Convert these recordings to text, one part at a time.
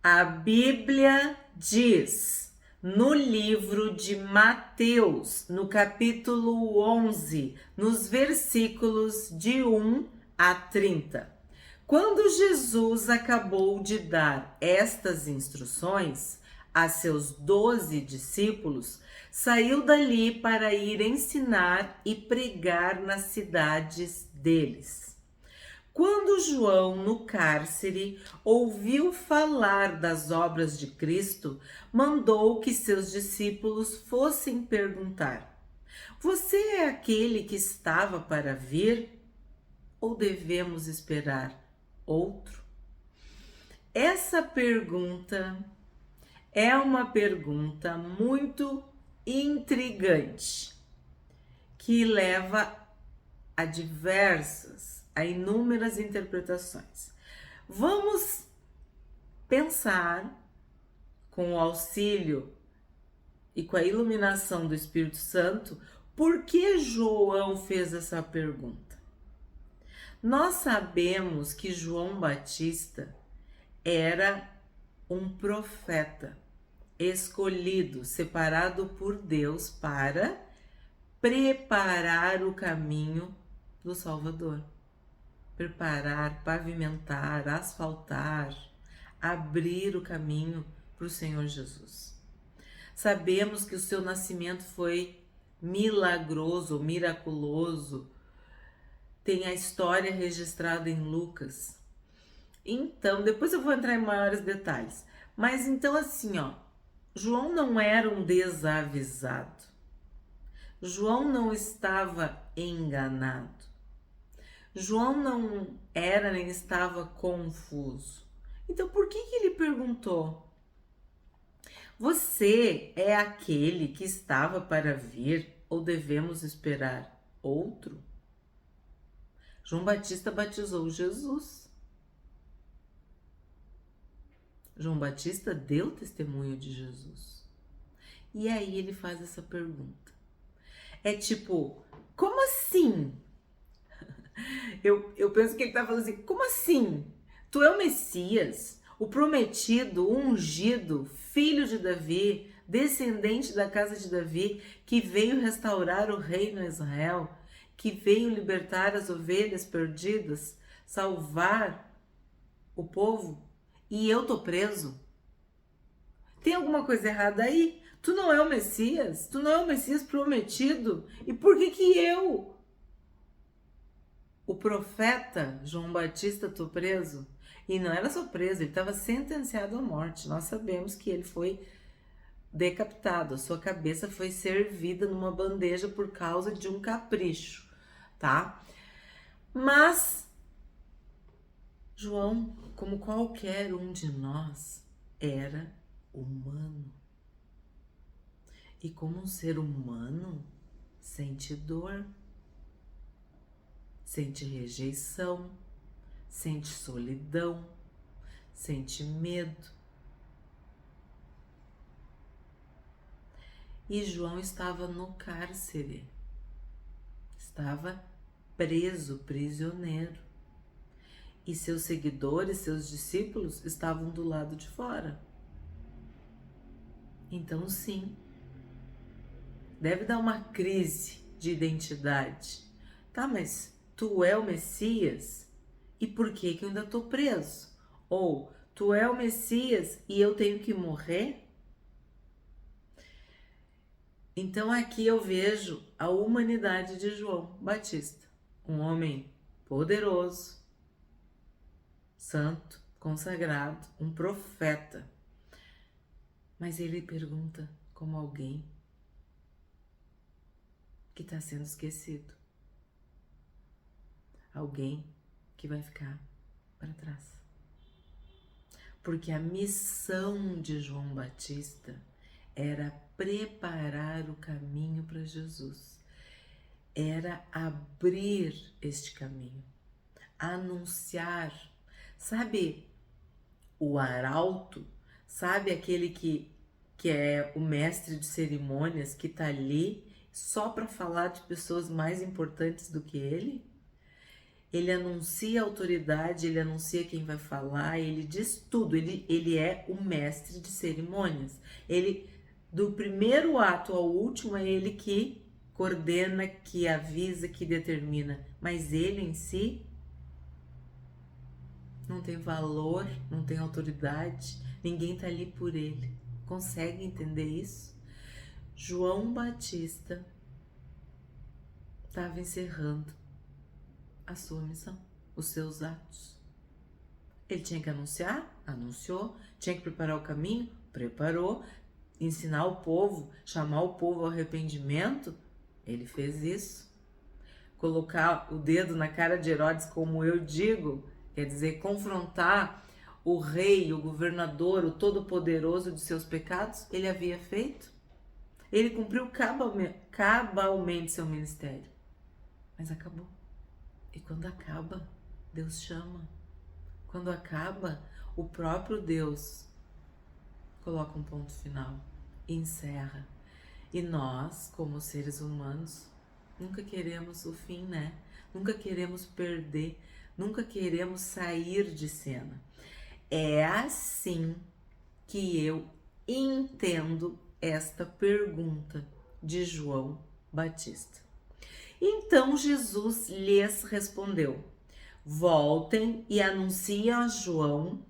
A Bíblia diz no livro de Mateus, no capítulo 11, nos versículos de 1 a 30. Quando Jesus acabou de dar estas instruções a seus 12 discípulos, saiu dali para ir ensinar e pregar nas cidades deles. Quando João, no cárcere, ouviu falar das obras de Cristo, mandou que seus discípulos fossem perguntar: Você é aquele que estava para vir? Ou devemos esperar outro? Essa pergunta é uma pergunta muito intrigante, que leva a inúmeras interpretações. Vamos pensar, com o auxílio e com a iluminação do Espírito Santo, por que João fez essa pergunta. Nós sabemos que João Batista era um profeta escolhido, separado por Deus para preparar o caminho do Salvador. Preparar, pavimentar, asfaltar, abrir o caminho para o Senhor Jesus. Sabemos que o seu nascimento foi milagroso, miraculoso. Tem a história registrada em Lucas. Então, depois eu vou entrar em maiores detalhes. Mas então assim, João não era um desavisado. João não estava enganado. João não era nem estava confuso. Então, por que ele perguntou? Você é aquele que estava para vir ou devemos esperar outro? João Batista batizou Jesus. João Batista deu testemunho de Jesus. E aí ele faz essa pergunta. É tipo, como assim? Eu penso que ele tá falando assim, como assim? Tu é o Messias, o prometido, o ungido, filho de Davi, descendente da casa de Davi, que veio restaurar o reino a Israel, que veio libertar as ovelhas perdidas, salvar o povo, e eu tô preso? Tem alguma coisa errada aí? Tu não é o Messias? Tu não é o Messias prometido? E por que eu, o profeta João Batista, tô preso? E não era só preso, ele estava sentenciado à morte. Nós sabemos que ele foi decapitado, a sua cabeça foi servida numa bandeja por causa de um capricho, tá? Mas João, como qualquer um de nós, era humano. E como um ser humano, sente dor, sente rejeição, sente solidão, sente medo. E João estava no cárcere, estava preso, prisioneiro. E seus seguidores, seus discípulos estavam do lado de fora. Então, sim, deve dar uma crise de identidade. Tá, mas tu é o Messias? E por que eu ainda tô preso? Ou tu é o Messias e eu tenho que morrer? Então aqui eu vejo a humanidade de João Batista, um homem poderoso, santo, consagrado, um profeta. Mas ele pergunta como alguém que está sendo esquecido, alguém que vai ficar para trás. Porque a missão de João Batista era preparar o caminho para Jesus, era abrir este caminho, anunciar. Sabe o arauto? Sabe aquele que é o mestre de cerimônias, que está ali só para falar de pessoas mais importantes do que ele? Ele anuncia a autoridade, ele anuncia quem vai falar, ele diz tudo. Ele é o mestre de cerimônias. Ele, do primeiro ato ao último, é ele que coordena, que avisa, que determina. Mas ele em si não tem valor, não tem autoridade. Ninguém tá ali por ele. Consegue entender isso? João Batista estava encerrando a sua missão, os seus atos. Ele tinha que anunciar, anunciou, tinha que preparar o caminho, preparou, ensinar o povo, chamar o povo ao arrependimento, ele fez isso. Colocar o dedo na cara de Herodes, como eu digo, quer dizer, confrontar o rei, o governador, o todo-poderoso de seus pecados, ele havia feito. Ele cumpriu cabalmente seu ministério, mas acabou. E quando acaba, Deus chama. Quando acaba, o próprio Deus coloca um ponto final e encerra. E nós, como seres humanos, nunca queremos o fim, né? Nunca queremos perder, nunca queremos sair de cena. É assim que eu entendo esta pergunta de João Batista. Então Jesus lhes respondeu: voltem e anunciem a João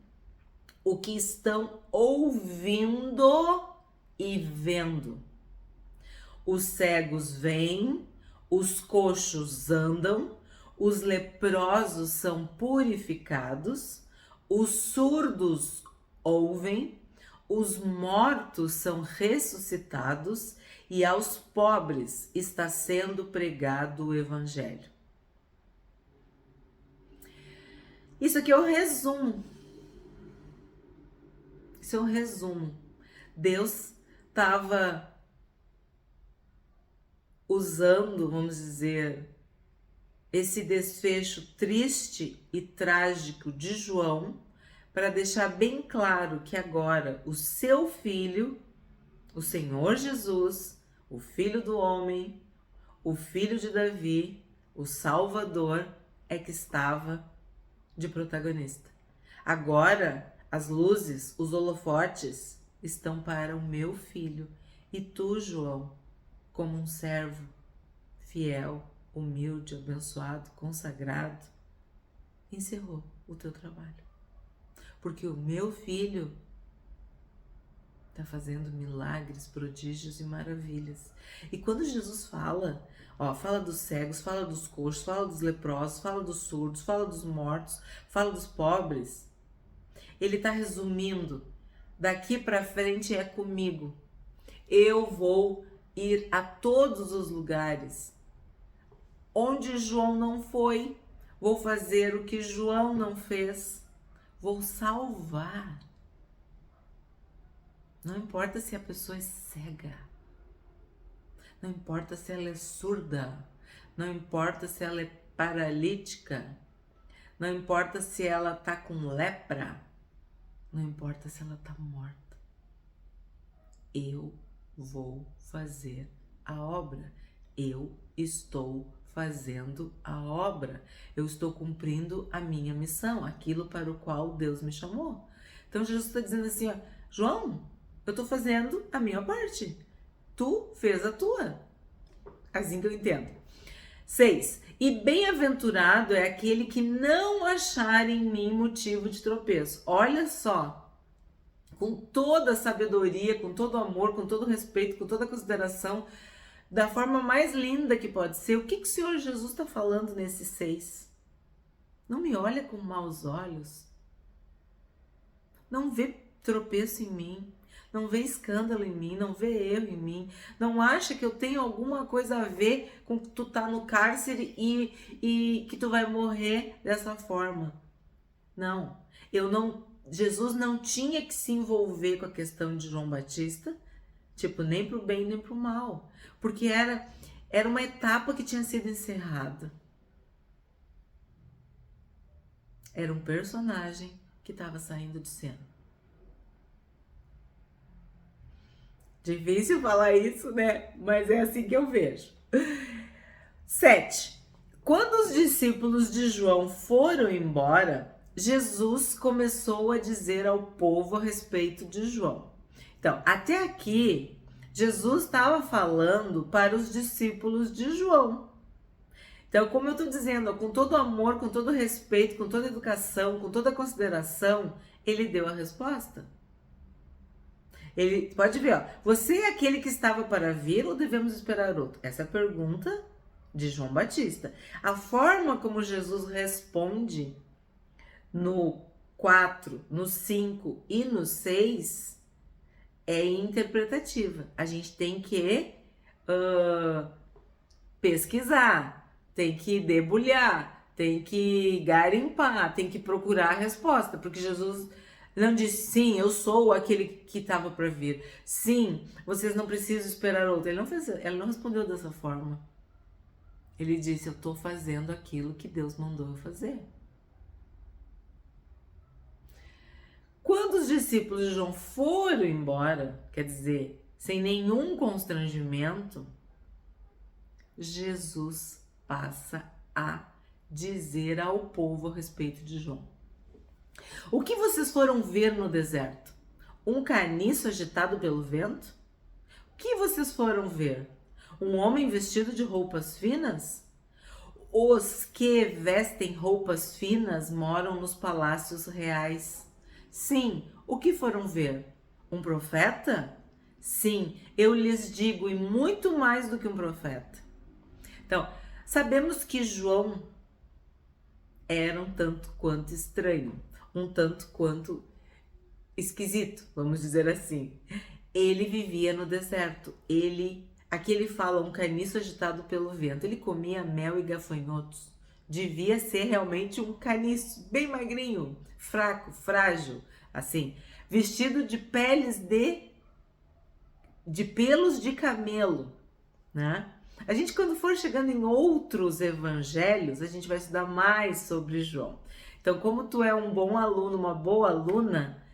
o que estão ouvindo e vendo. Os cegos veem, os coxos andam, os leprosos são purificados, os surdos ouvem, os mortos são ressuscitados e aos pobres está sendo pregado o evangelho. Isso aqui é o resumo. Isso é um resumo. Deus estava usando, vamos dizer, esse desfecho triste e trágico de João para deixar bem claro que agora o seu filho, o Senhor Jesus, o Filho do Homem, o Filho de Davi, o Salvador, é que estava de protagonista. Agora, as luzes, os holofotes estão para o meu filho. E tu, João, como um servo fiel, humilde, abençoado, consagrado, encerrou o teu trabalho. Porque o meu filho está fazendo milagres, prodígios e maravilhas. E quando Jesus fala, fala dos cegos, fala dos coxos, fala dos leprosos, fala dos surdos, fala dos mortos, fala dos pobres, ele está resumindo: daqui para frente é comigo. Eu vou ir a todos os lugares onde João não foi, vou fazer o que João não fez, vou salvar. Não importa se a pessoa é cega, não importa se ela é surda, não importa se ela é paralítica, não importa se ela tá com lepra, não importa se ela tá morta. Eu vou fazer a obra. Eu estou fazendo a obra. Eu estou cumprindo a minha missão, aquilo para o qual Deus me chamou. Então Jesus está dizendo assim, João, eu estou fazendo a minha parte. Tu fez a tua. Assim que eu entendo. 6. E bem-aventurado é aquele que não achar em mim motivo de tropeço. Olha só, com toda a sabedoria, com todo o amor, com todo o respeito, com toda a consideração, da forma mais linda que pode ser, o que o Senhor Jesus está falando nesses 6? Não me olha com maus olhos. Não vê tropeço em mim. Não vê escândalo em mim, não vê erro em mim, não acha que eu tenho alguma coisa a ver com que tu tá no cárcere e que tu vai morrer dessa forma. Não, Jesus não tinha que se envolver com a questão de João Batista, tipo, nem pro bem nem pro mal, porque era uma etapa que tinha sido encerrada. Era um personagem que estava saindo de cena. Difícil falar isso, né? Mas é assim que eu vejo. 7. Quando os discípulos de João foram embora, Jesus começou a dizer ao povo a respeito de João. Então, até aqui, Jesus estava falando para os discípulos de João. Então, como eu estou dizendo, com todo amor, com todo respeito, com toda educação, com toda consideração, ele deu a resposta. Ele pode ver, ó, você é aquele que estava para vir ou devemos esperar outro? Essa é a pergunta de João Batista. A forma como Jesus responde no 4, no 5 e no 6 é interpretativa. A gente tem que pesquisar, tem que debulhar, tem que garimpar, tem que procurar a resposta, porque Jesus não disse, sim, eu sou aquele que estava para vir. Sim, vocês não precisam esperar outro. Ele não respondeu dessa forma. Ele disse, eu estou fazendo aquilo que Deus mandou eu fazer. Quando os discípulos de João foram embora, quer dizer, sem nenhum constrangimento, Jesus passa a dizer ao povo a respeito de João. O que vocês foram ver no deserto? Um caniço agitado pelo vento? O que vocês foram ver? Um homem vestido de roupas finas? Os que vestem roupas finas moram nos palácios reais. Sim, o que foram ver? Um profeta? Sim, eu lhes digo, e muito mais do que um profeta. Então, sabemos que João era um tanto quanto estranho, um tanto quanto esquisito, vamos dizer assim. Ele vivia no deserto, aqui ele fala um caniço agitado pelo vento, ele comia mel e gafanhotos. Devia ser realmente um caniço, bem magrinho, fraco, frágil, assim, vestido de peles de pelos de camelo, né? A gente, quando for chegando em outros evangelhos, a gente vai estudar mais sobre João. Então, como tu é um bom aluno, uma boa aluna,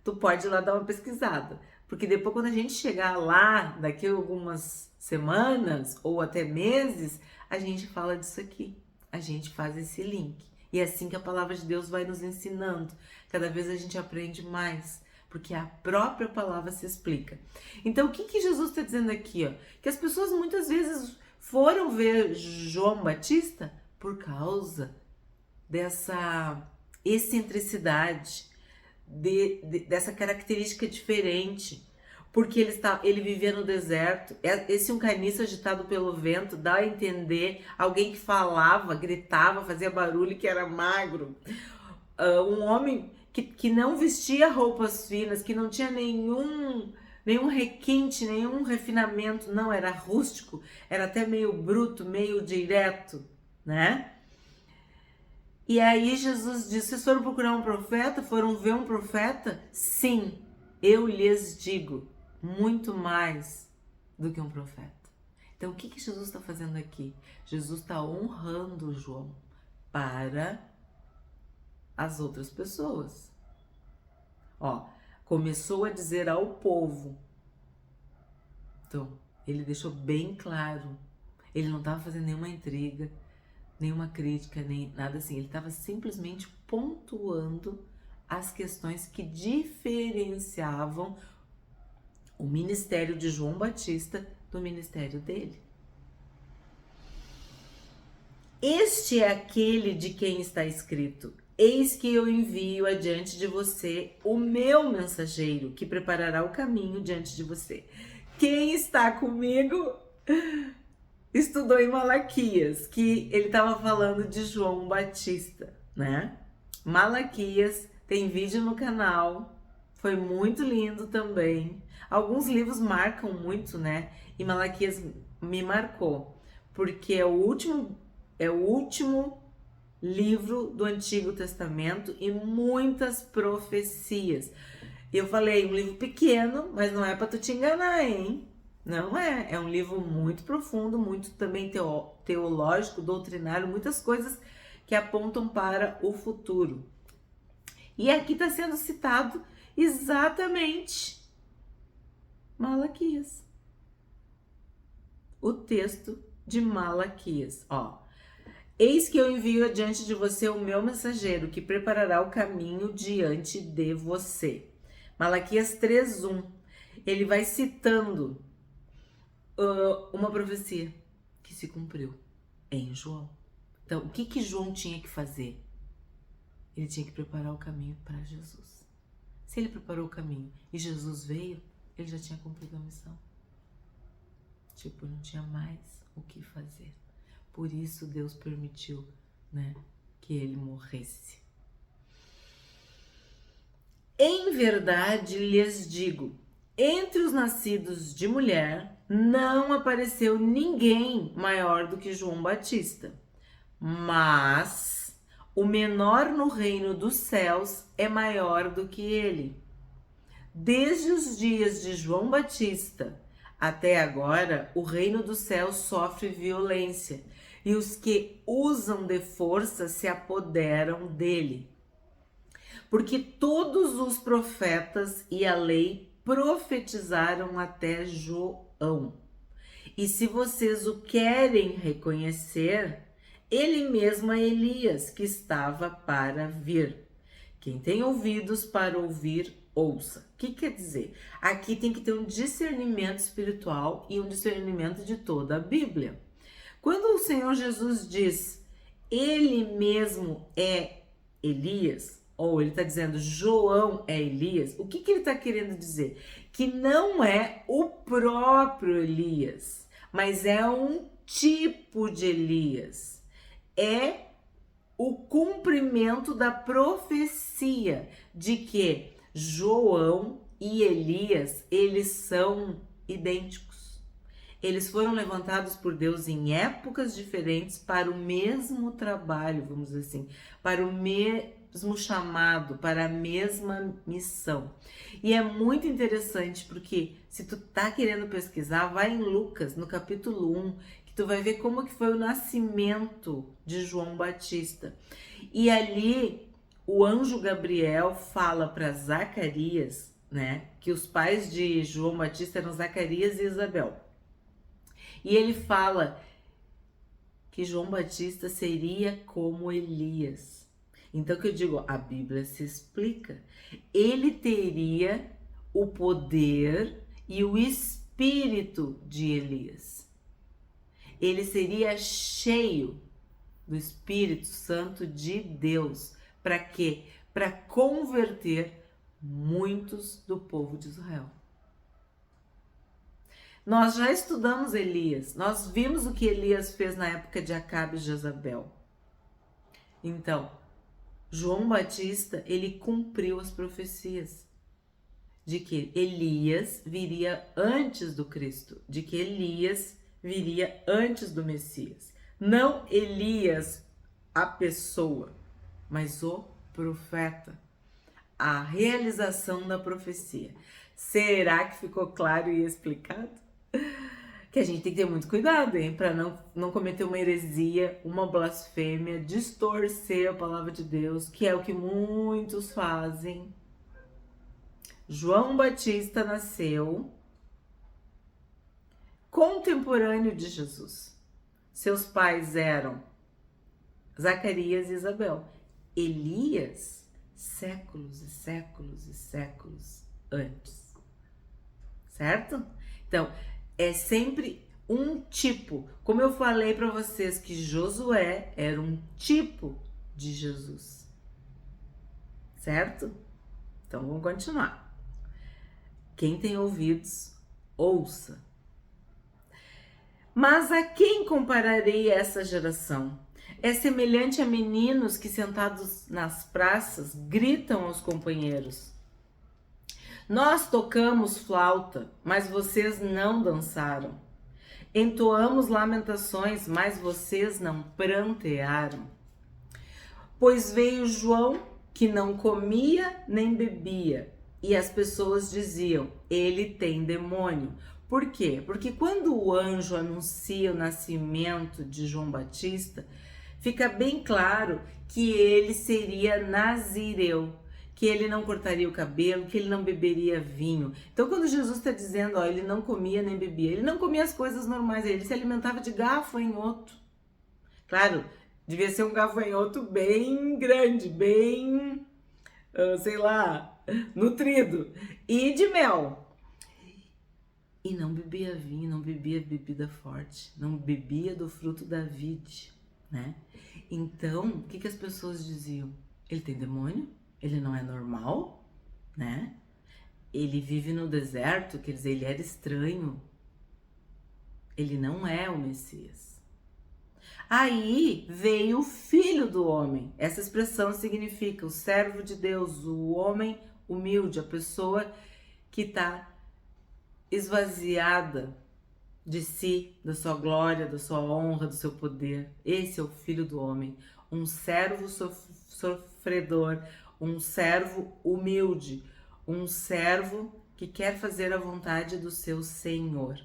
tu pode ir lá dar uma pesquisada. Porque depois, quando a gente chegar lá, daqui a algumas semanas ou até meses, a gente fala disso aqui. A gente faz esse link. E é assim que a palavra de Deus vai nos ensinando. Cada vez a gente aprende mais, porque a própria palavra se explica. Então, o que Jesus está dizendo aqui? Ó? Que as pessoas muitas vezes foram ver João Batista por causa dessa excentricidade, dessa característica diferente, porque ele vivia no deserto. Esse um caniço agitado pelo vento dá a entender alguém que falava, gritava, fazia barulho, que era magro. Um homem que não vestia roupas finas, que não tinha nenhum requinte, nenhum refinamento, não, era rústico, era até meio bruto, meio direto, né? E aí Jesus disse, vocês foram procurar um profeta? Foram ver um profeta? Sim, eu lhes digo, muito mais do que um profeta. Então, o que Jesus está fazendo aqui? Jesus está honrando João para as outras pessoas. Ó, começou a dizer ao povo. Então, ele deixou bem claro. Ele não estava fazendo nenhuma intriga, nenhuma crítica, nem nada assim. Ele estava simplesmente pontuando as questões que diferenciavam o ministério de João Batista do ministério dele. Este é aquele de quem está escrito: eis que eu envio adiante de você o meu mensageiro, que preparará o caminho diante de você. Quem está comigo estudou em Malaquias, que ele estava falando de João Batista, né? Malaquias tem vídeo no canal, foi muito lindo também. Alguns livros marcam muito, né? E Malaquias me marcou, porque é o último livro do Antigo Testamento e muitas profecias. Eu falei, um livro pequeno, mas não é para tu te enganar, hein? Não é. É um livro muito profundo, muito também teológico, doutrinário, muitas coisas que apontam para o futuro. E aqui está sendo citado exatamente Malaquias. O texto de Malaquias, ó. Eis que eu envio adiante de você o meu mensageiro, que preparará o caminho diante de você. Malaquias 3:1. Ele vai citando uma profecia que se cumpriu em João. Então, o que João tinha que fazer? Ele tinha que preparar o caminho para Jesus. Se ele preparou o caminho e Jesus veio, ele já tinha cumprido a missão. Tipo, não tinha mais o que fazer. Por isso Deus permitiu, né, que ele morresse. Em verdade lhes digo, entre os nascidos de mulher não apareceu ninguém maior do que João Batista. Mas o menor no reino dos céus é maior do que ele. Desde os dias de João Batista até agora, o reino dos céus sofre violência, e os que usam de força se apoderam dele. Porque todos os profetas e a lei profetizaram até João. E se vocês o querem reconhecer, ele mesmo é Elias, que estava para vir. Quem tem ouvidos para ouvir, ouça. O que quer dizer? Aqui tem que ter um discernimento espiritual e um discernimento de toda a Bíblia. Quando o Senhor Jesus diz, ele mesmo é Elias, ou ele está dizendo João é Elias, o que ele está querendo dizer? Que não é o próprio Elias, mas é um tipo de Elias. É o cumprimento da profecia de que João e Elias, eles são idênticos. Eles foram levantados por Deus em épocas diferentes para o mesmo trabalho, vamos dizer assim, para o mesmo chamado, para a mesma missão. E é muito interessante porque se tu tá querendo pesquisar, vai em Lucas, no capítulo 1, que tu vai ver como que foi o nascimento de João Batista. E ali o anjo Gabriel fala para Zacarias, né, que os pais de João Batista eram Zacarias e Isabel. E ele fala que João Batista seria como Elias. Então, que eu digo, a Bíblia se explica. Ele teria o poder e o espírito de Elias. Ele seria cheio do Espírito Santo de Deus. Para quê? Para converter muitos do povo de Israel. Nós já estudamos Elias, nós vimos o que Elias fez na época de Acabe e Jezabel. Então, João Batista, ele cumpriu as profecias de que Elias viria antes do Cristo, de que Elias viria antes do Messias. Não Elias, a pessoa, mas o profeta, a realização da profecia. Será que ficou claro e explicado? Que a gente tem que ter muito cuidado, hein? Para não cometer uma heresia, uma blasfêmia, distorcer a palavra de Deus, que é o que muitos fazem. João Batista nasceu contemporâneo de Jesus. Seus pais eram Zacarias e Isabel. Elias, séculos e séculos e séculos antes. Certo? Então, é sempre um tipo. Como eu falei para vocês que Josué era um tipo de Jesus. Certo? Então, vamos continuar. Quem tem ouvidos, ouça. Mas a quem compararei essa geração? É semelhante a meninos que sentados nas praças gritam aos companheiros. Nós tocamos flauta, mas vocês não dançaram. Entoamos lamentações, mas vocês não prantearam. Pois veio João, que não comia nem bebia, e as pessoas diziam, ele tem demônio. Por quê? Porque quando o anjo anuncia o nascimento de João Batista, fica bem claro que ele seria nazireu, que ele não cortaria o cabelo, que ele não beberia vinho. Então, quando Jesus está dizendo, ó, ele não comia nem bebia, ele não comia as coisas normais, ele se alimentava de gafanhoto. Claro, Devia ser um gafanhoto bem grande, bem, sei lá, nutrido. E de mel. E não bebia vinho, não bebia bebida forte, não bebia do fruto da vide, né? Então, o que as pessoas diziam? Ele tem demônio? Ele não é normal, né? Ele vive no deserto, quer dizer, ele era estranho. Ele não é o Messias. Aí veio o Filho do Homem. Essa expressão significa o servo de Deus, o homem humilde, a pessoa que está esvaziada de si, da sua glória, da sua honra, do seu poder. Esse é o Filho do Homem, um servo sofredor, um servo humilde, um servo que quer fazer a vontade do seu Senhor.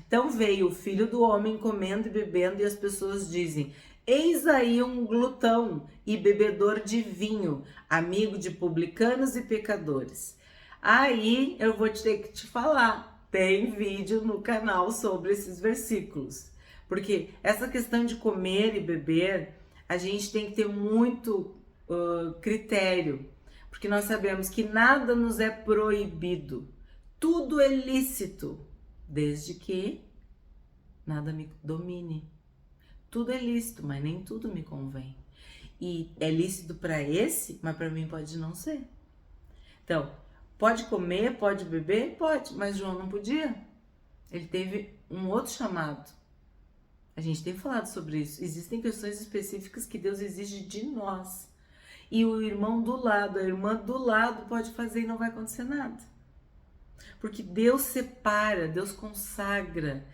Então veio o Filho do Homem comendo e bebendo, e as pessoas dizem: eis aí um glutão e bebedor de vinho, amigo de publicanos e pecadores. Aí eu vou ter que te falar, tem vídeo no canal sobre esses versículos. Porque essa questão de comer e beber, a gente tem que ter muito critério. Porque nós sabemos que nada nos é proibido. Tudo é lícito, desde que nada me domine. Tudo é lícito, mas nem tudo me convém. E é lícito para esse, mas para mim pode não ser. Então, pode comer, pode beber? Pode, mas João não podia. Ele teve um outro chamado. A gente tem falado sobre isso. Existem questões específicas que Deus exige de nós. E o irmão do lado, a irmã do lado pode fazer e não vai acontecer nada. Porque Deus separa, Deus consagra,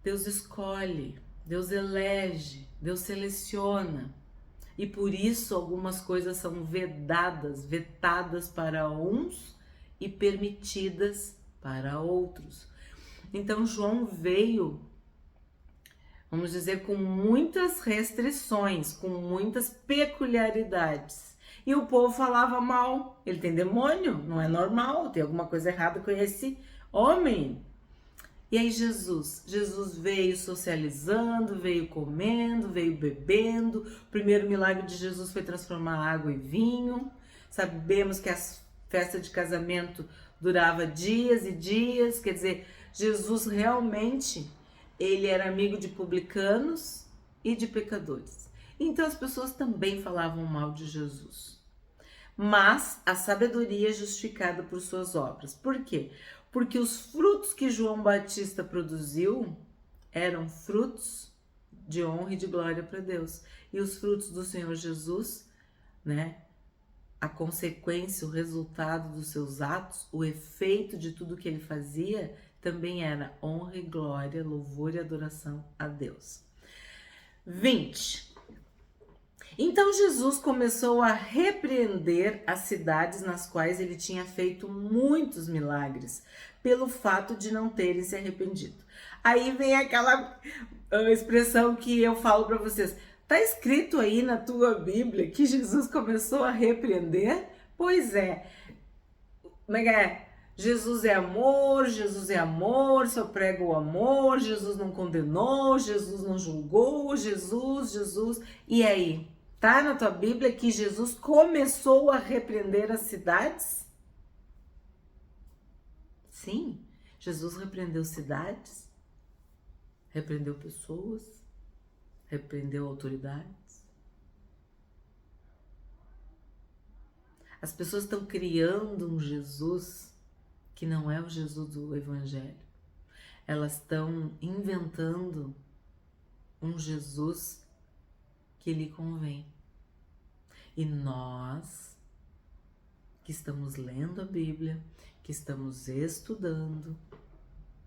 Deus escolhe, Deus elege, Deus seleciona. E por isso algumas coisas são vetadas para uns e permitidas para outros. Então João veio, vamos dizer, com muitas restrições, com muitas peculiaridades. E o povo falava mal. Ele tem demônio, não é normal, tem alguma coisa errada com esse homem. E aí Jesus veio socializando, veio comendo, veio bebendo. O primeiro milagre de Jesus foi transformar água em vinho. Sabemos que a festa de casamento durava dias e dias, quer dizer, Jesus realmente, ele era amigo de publicanos e de pecadores. Então as pessoas também falavam mal de Jesus. Mas a sabedoria é justificada por suas obras. Por quê? Porque os frutos que João Batista produziu eram frutos de honra e de glória para Deus. E os frutos do Senhor Jesus, né? A consequência, o resultado dos seus atos, o efeito de tudo que ele fazia, também era honra e glória, louvor e adoração a Deus. 20. Então Jesus começou a repreender as cidades nas quais ele tinha feito muitos milagres, pelo fato de não terem se arrependido. Aí vem aquela expressão que eu falo para vocês. Tá escrito aí na tua Bíblia que Jesus começou a repreender? Pois é. Como é que é? Jesus é amor, só prega o amor, Jesus não condenou, Jesus não julgou, Jesus. E aí? Tá na tua Bíblia que Jesus começou a repreender as cidades? Sim, Jesus repreendeu cidades, repreendeu pessoas, repreendeu autoridades. As pessoas estão criando um Jesus que não é o Jesus do Evangelho. Elas estão inventando um Jesus que lhe convém. E nós, que estamos lendo a Bíblia, que estamos estudando,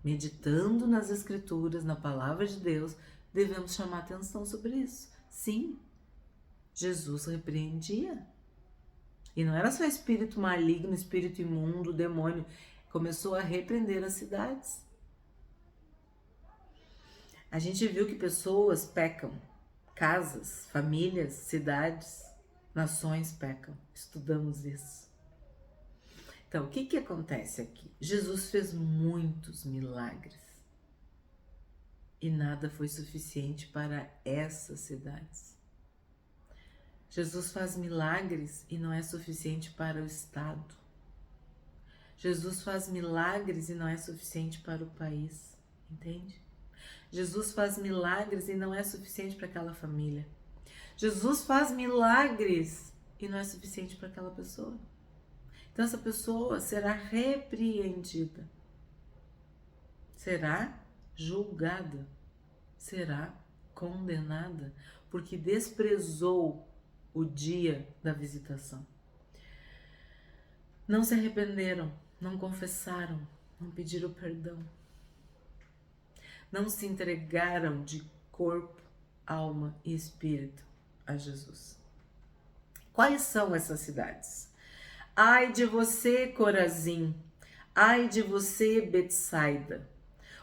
meditando nas Escrituras, na Palavra de Deus, devemos chamar atenção sobre isso. Sim, Jesus repreendia. E não era só espírito maligno, espírito imundo, demônio. Começou a repreender as cidades. A gente viu que pessoas pecam. Casas, famílias, cidades, nações pecam. Estudamos isso. Então, o que acontece aqui? Jesus fez muitos milagres. e nada foi suficiente para essas cidades. Jesus faz milagres e não é suficiente para o Estado. Jesus faz milagres e não é suficiente para o país, entende? Jesus faz milagres e não é suficiente para aquela família. Jesus faz milagres e não é suficiente para aquela pessoa. Então essa pessoa será repreendida, será julgada, será condenada, porque desprezou o dia da visitação. Não se arrependeram, não confessaram, não pediram perdão. Não se entregaram de corpo, alma e espírito a Jesus. Quais são essas cidades? Ai de você, Corazim! Ai de você, Betsaida!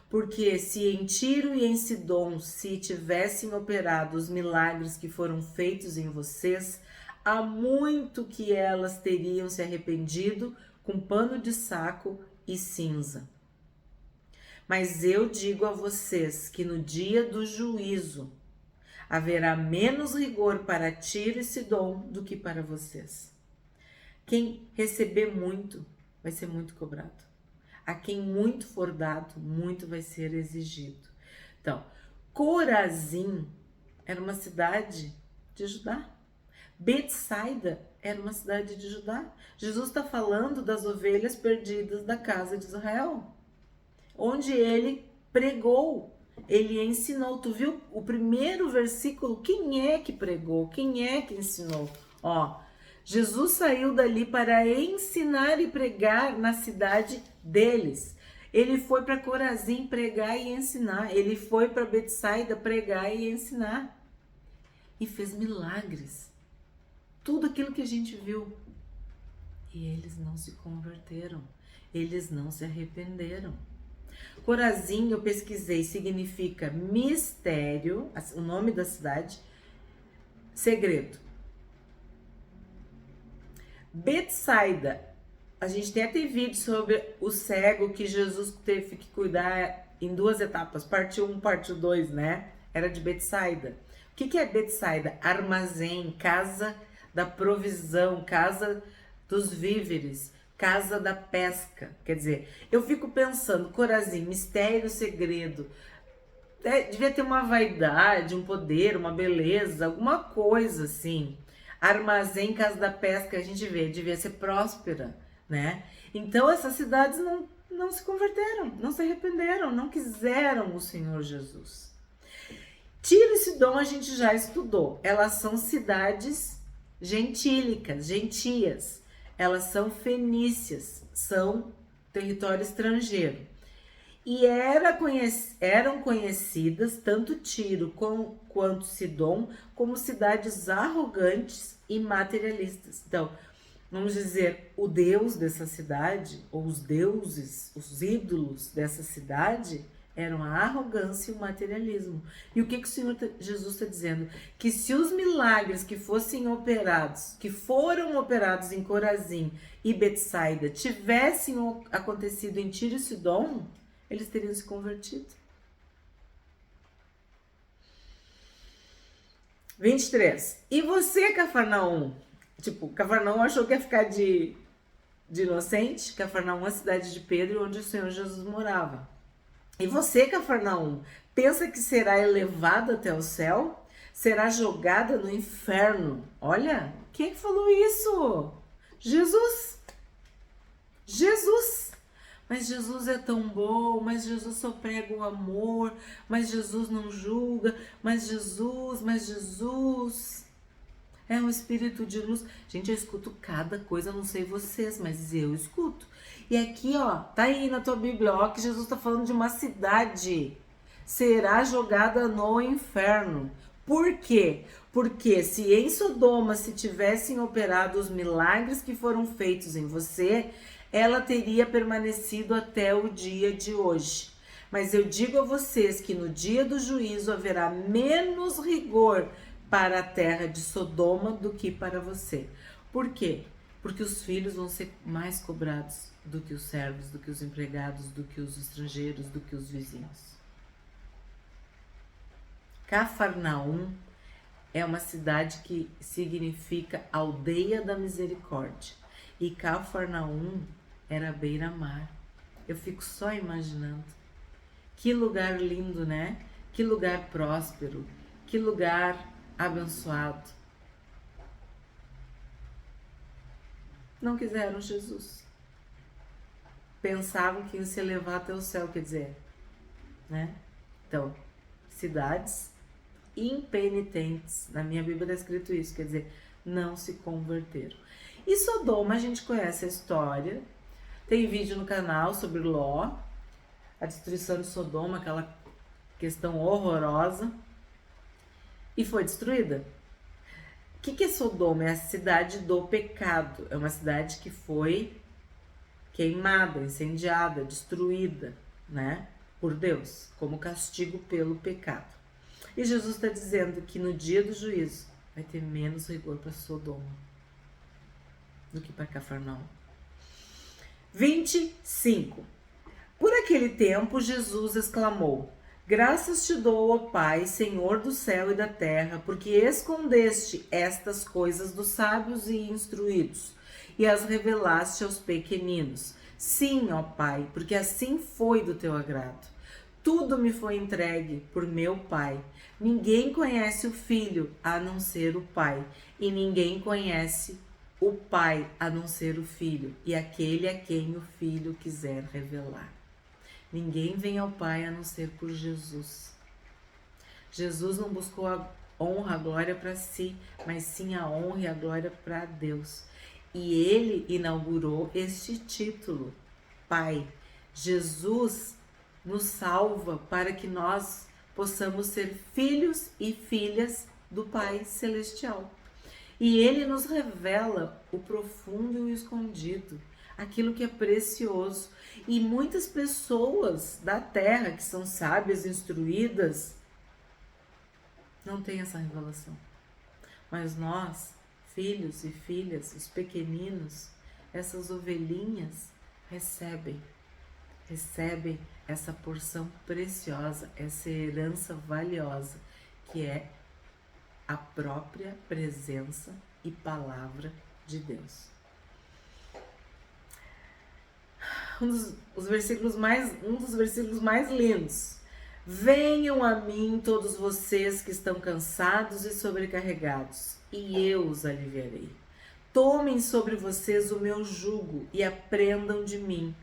Porque se em Tiro e em Sidom se tivessem operado os milagres que foram feitos em vocês, há muito que elas teriam se arrependido com pano de saco e cinza. Mas eu digo a vocês que no dia do juízo haverá menos rigor para Tiro e Sidom do que para vocês. Quem receber muito vai ser muito cobrado. A quem muito for dado, muito vai ser exigido. Então, Corazim era uma cidade de Judá. Betsaida era uma cidade de Judá. Jesus está falando das ovelhas perdidas da casa de Israel, onde ele pregou, ele ensinou. Tu viu o primeiro versículo? Quem é que pregou? Quem é que ensinou? Ó, Jesus saiu dali para ensinar e pregar na cidade deles. Ele foi para Corazim pregar e ensinar. Ele foi para Betsaida pregar e ensinar. E fez milagres. Tudo aquilo que a gente viu. E eles não se converteram. Eles não se arrependeram. Corazim, eu pesquisei, significa mistério, o nome da cidade, segredo. Betsaida, a gente tem até vídeo sobre o cego que Jesus teve que cuidar em duas etapas, parte 1, parte 2, né? Era de Betsaida. O que é Betsaida? Armazém, casa da provisão, casa dos víveres, casa da pesca. Quer dizer, eu fico pensando, Corazim, mistério, segredo, devia ter uma vaidade, um poder, uma beleza, alguma coisa assim. Armazém, casa da pesca, a gente vê, devia ser próspera, né? Então essas cidades não se converteram, não se arrependeram, não quiseram o Senhor Jesus. Tiro e Sidom a gente já estudou, elas são cidades gentílicas, gentias, elas são fenícias, são território estrangeiro. E eram conhecidas tanto Tiro quanto Sidom como cidades arrogantes e materialistas. Então, vamos dizer, o deus dessa cidade, ou os deuses, os ídolos dessa cidade, eram a arrogância e o materialismo. E o que o Senhor Jesus está dizendo? Que se os milagres que foram operados em Corazim e Betsaida, tivessem acontecido em Tiro e Sidom, eles teriam se convertido. 23. E você, Cafarnaum? Tipo, Cafarnaum achou que ia ficar de inocente. Cafarnaum é a cidade de Pedro, onde o Senhor Jesus morava. E você, Cafarnaum, pensa que será elevada até o céu? Será jogada no inferno? Olha, quem é que falou isso? Jesus! Jesus! Mas Jesus é tão bom, mas Jesus só prega o amor, mas Jesus não julga, mas Jesus é um espírito de luz. Gente, eu escuto cada coisa, não sei vocês, mas eu escuto. E aqui, ó, tá aí na tua Bíblia, ó, que Jesus tá falando de uma cidade. Será jogada no inferno. Por quê? Porque se em Sodoma se tivessem operado os milagres que foram feitos em você, ela teria permanecido até o dia de hoje. Mas eu digo a vocês que no dia do juízo haverá menos rigor para a terra de Sodoma do que para você. Por quê? Porque os filhos vão ser mais cobrados do que os servos, do que os empregados, do que os estrangeiros, do que os vizinhos. Cafarnaum é uma cidade que significa aldeia da misericórdia. E Cafarnaum era beira-mar. Eu fico só imaginando. Que lugar lindo, né? Que lugar próspero. Que lugar abençoado. Não quiseram Jesus. Pensavam que iam se elevar até o céu, quer dizer, né? Então, cidades impenitentes. Na minha Bíblia está escrito isso, quer dizer, não se converteram. E Sodoma, a gente conhece a história. Tem vídeo no canal sobre Ló, a destruição de Sodoma, aquela questão horrorosa. E foi destruída. O que é Sodoma? É a cidade do pecado. É uma cidade que foi queimada, incendiada, destruída, né? Por Deus, como castigo pelo pecado. E Jesus está dizendo que no dia do juízo vai ter menos rigor para Sodoma do que para Cafarnaum. 25. Por aquele tempo, Jesus exclamou: Graças te dou, ó Pai, Senhor do céu e da terra, porque escondeste estas coisas dos sábios e instruídos e as revelaste aos pequeninos. Sim, ó Pai, porque assim foi do teu agrado. Tudo me foi entregue por meu Pai. Ninguém conhece o Filho a não ser o Pai, e ninguém conhece o Pai a não ser o Filho, e aquele a quem o Filho quiser revelar. Ninguém vem ao Pai a não ser por Jesus. Jesus não buscou a honra, a glória para si, mas sim a honra e a glória para Deus. E ele inaugurou este título, Pai. Jesus nos salva para que nós possamos ser filhos e filhas do Pai Celestial. E ele nos revela o profundo e o escondido, aquilo que é precioso. E muitas pessoas da terra que são sábias, instruídas, não têm essa revelação. Mas nós, filhos e filhas, os pequeninos, essas ovelhinhas, recebem essa porção preciosa, essa herança valiosa, que é a própria presença e palavra de Deus. Um dos versículos mais lindos. Venham a mim todos vocês que estão cansados e sobrecarregados, e eu os aliviarei. Tomem sobre vocês o meu jugo e aprendam de mim,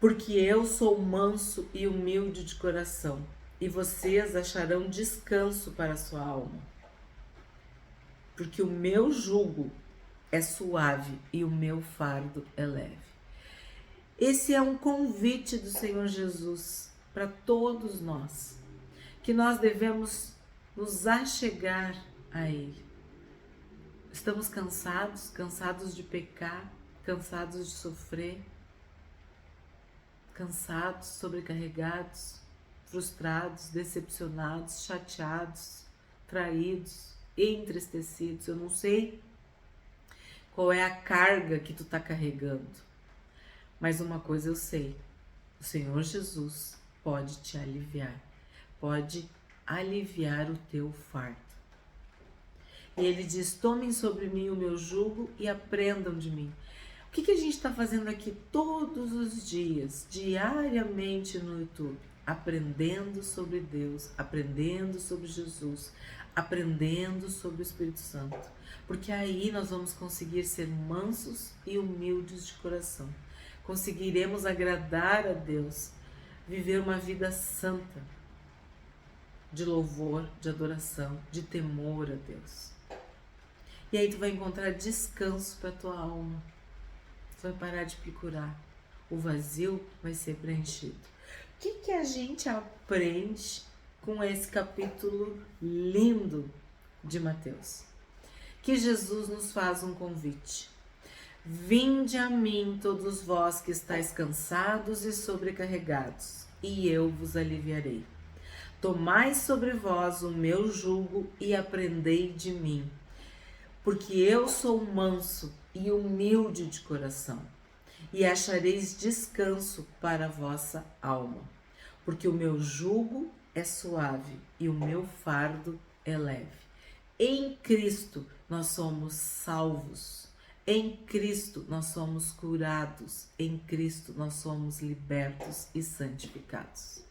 porque eu sou manso e humilde de coração, e vocês acharão descanso para a sua alma. Porque o meu jugo é suave e o meu fardo é leve. Esse é um convite do Senhor Jesus para todos nós, que nós devemos nos achegar a Ele. Estamos cansados de pecar, cansados de sofrer, cansados, sobrecarregados, frustrados, decepcionados, chateados, traídos, entristecidos. Eu não sei qual é a carga que tu tá carregando, mas uma coisa eu sei: o Senhor Jesus pode te aliviar, pode aliviar o teu fardo. E ele diz: tomem sobre mim o meu jugo e aprendam de mim. O que a gente está fazendo aqui todos os dias, diariamente no YouTube? Aprendendo sobre Deus, aprendendo sobre Jesus, aprendendo sobre o Espírito Santo. Porque aí nós vamos conseguir ser mansos e humildes de coração. Conseguiremos agradar a Deus, viver uma vida santa, de louvor, de adoração, de temor a Deus. E aí tu vai encontrar descanso para tua alma. Tu vai parar de procurar. O vazio vai ser preenchido. O que a gente aprende com esse capítulo lindo de Mateus? Que Jesus nos faz um convite. Vinde a mim todos vós que estáis cansados e sobrecarregados, e eu vos aliviarei. Tomai sobre vós o meu jugo e aprendei de mim, porque eu sou manso e humilde de coração, e achareis descanso para a vossa alma, porque o meu jugo é suave e o meu fardo é leve. Em Cristo nós somos salvos. Em Cristo nós somos curados. Em Cristo nós somos libertos e santificados.